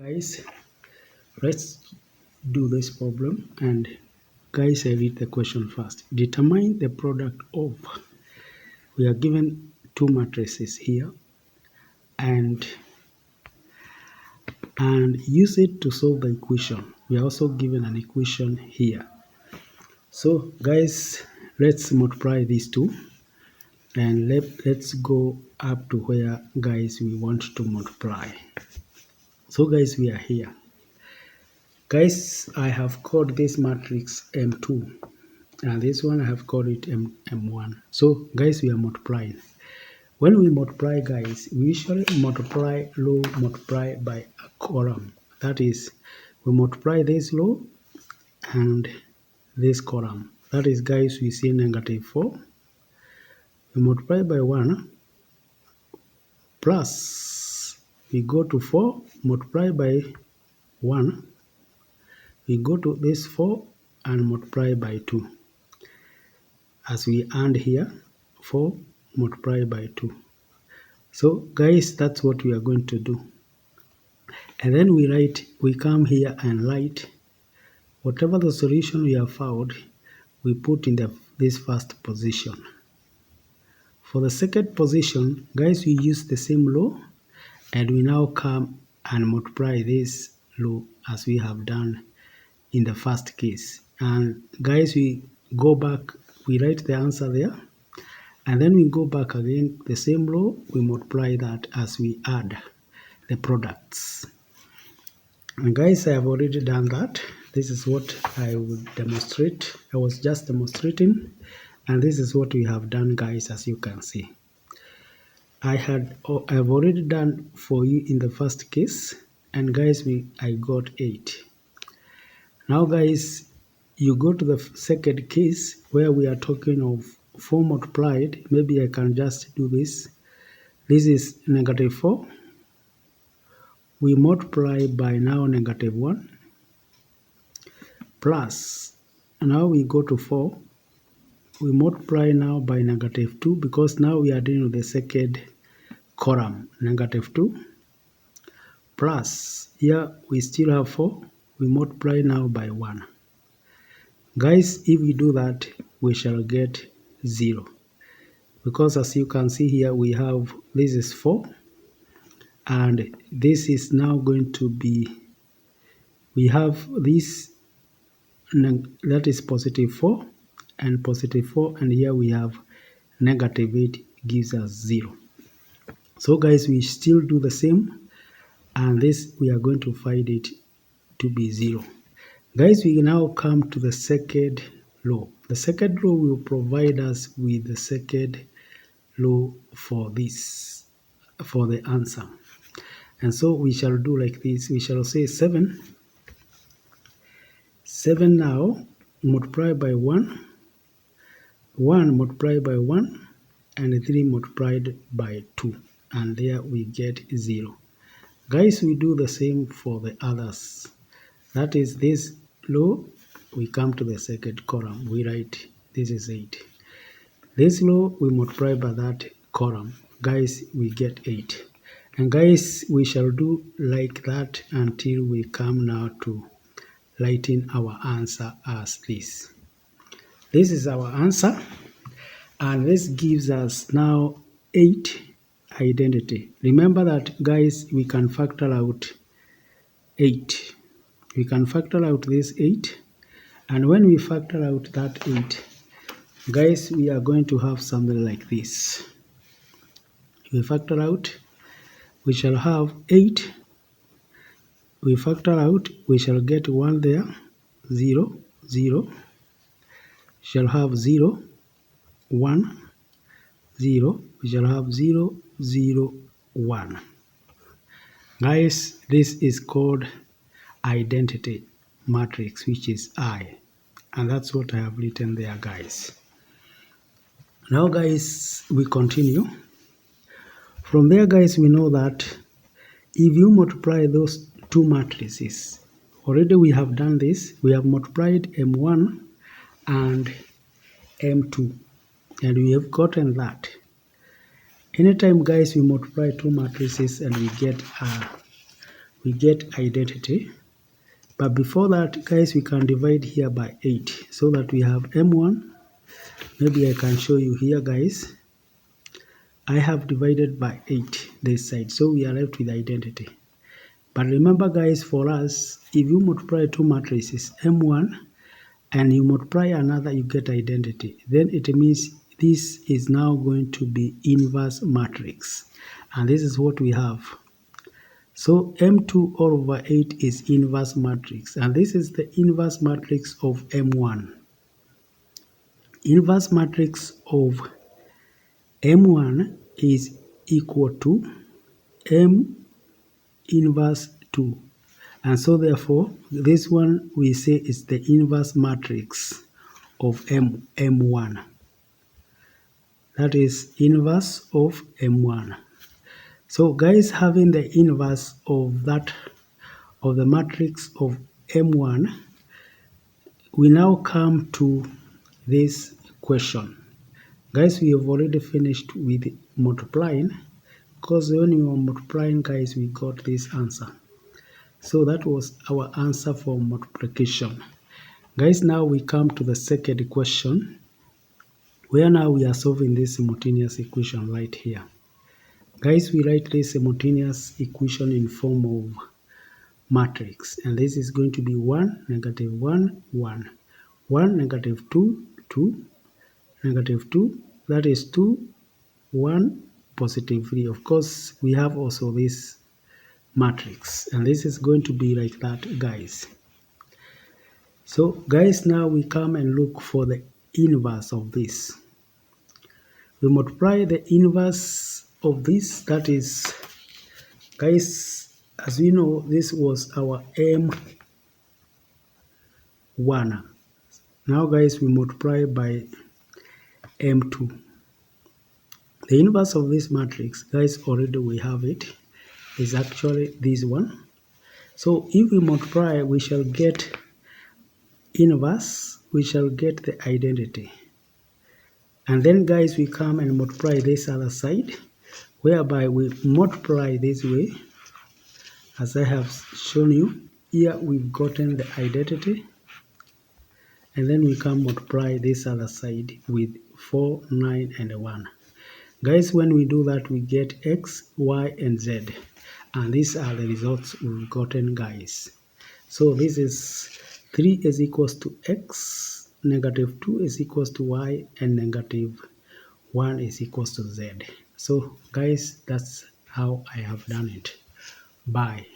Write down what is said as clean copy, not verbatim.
Guys, let's do this problem. And guys, I read the question first. Determine the product of. We are given two matrices here, and use it to solve the equation. We are also given an equation here. So guys, let's multiply these two, and let's go up to where guys we want to multiply. So guys, we are here. Guys, I have called this matrix M2, and this one I have called it M1. So guys, we are multiplying. When we multiply, guys, we usually multiply row multiply by a column. That is, we multiply this row and this column. That is, guys, we see -4. We multiply by 1 plus, we go to 4, multiply by 1. We go to this 4 and multiply by 2. As we add here, 4 multiply by 2. So guys, that's what we are going to do. And then we come here and write whatever the solution we have found, we put in this first position. For the second position, guys, we use the same law, and we now come and multiply this law as we have done in the first case. And guys, we go back, we write the answer there, and then we go back again, the same law, we multiply that as we add the products. And guys, I have already done that. This is what I will demonstrate. I was just demonstrating, and this is what we have done, guys, as you can see. I've already done for you in the first case, and guys, I got 8. Now guys, you go to the second case where we are talking of 4 multiplied. Maybe I can just do this. This is -4. We multiply by now -1 plus, now we go to 4. We multiply now by -2 because now we are dealing with the second column, -2 plus, here we still have 4. We multiply now by 1. Guys, if we do that, we shall get 0. Because as you can see here, we have, this is 4. And this is now going to be, we have this, that is +4 and +4. And here we have -8 gives us 0. So guys, we still do the same. And this, we are going to find it to be 0. Guys, we now come to the second law. The second law will provide us with the second law for this, for the answer. And so we shall do like this. We shall say 7. 7 now multiplied by 1. 1 multiplied by 1. And 3 multiplied by 2. And there we get 0. Guys, we do the same for the others. That is this law, we come to the second column. We write, this is 8. This law, we multiply by that column. Guys, we get 8. And guys, we shall do like that until we come now to writing our answer as this. This is our answer. And this gives us now 8 identity. Remember that, guys, we can factor out 8. We can factor out this 8. And when we factor out that 8, guys, we are going to have something like this. We factor out, we shall have 8. We factor out, we shall get 1 there, 0, 0. Shall have 0, 1, 0. We shall have 0, 0, 1. Guys, this is called identity matrix, which is I. And that's what I have written there, guys. Now, guys, we continue. From there, guys, we know that if you multiply those two matrices, already we have done this. We have multiplied M1 and M2, and we have gotten that. Anytime, guys, we multiply two matrices and we we get identity. But before that, guys, we can divide here by 8 so that we have M1. Maybe I can show you here, guys. I have divided by 8 this side, so we are left with identity. But remember, guys, for us, if you multiply two matrices, M1, and you multiply another, you get identity. Then it means this is now going to be inverse matrix. And this is what we have. So M2 all over 8 is inverse matrix. And this is the inverse matrix of M1. Inverse matrix of M1 is equal to M inverse 2. And so therefore, this one we say is the inverse matrix of M1. That is inverse of M1. So guys, having the inverse of that, of the matrix of M1, we now come to this question. Guys, we have already finished with multiplying, because when we were multiplying, guys, we got this answer. So that was our answer for multiplication. Guys, now we come to the second question, where now we are solving this simultaneous equation right here. Guys, we write this simultaneous equation in form of matrix, and this is going to be 1, negative 1, 1, 1, negative 2, 2, negative 2, that is 2, 1, positive 3. Of course, we have also this matrix, and this is going to be like that, guys. So guys, now we come and look for the inverse of this. We multiply the inverse of this, that is, guys, as we know, this was our M1. Now guys, we multiply by M2. The inverse of this matrix, guys, already we have it, is actually this one. So if we multiply, we shall get inverse, we shall get the identity. And then guys, we come and multiply this other side, whereby we multiply this way. As I have shown you, here we've gotten the identity. And then we come multiply this other side with 4, 9, and 1. Guys, when we do that, we get X, Y, and Z. And these are the results we've gotten, guys. So this is 3 is equals to X, negative 2 is equals to Y, and negative 1 is equals to Z. So guys, that's how I have done it. Bye.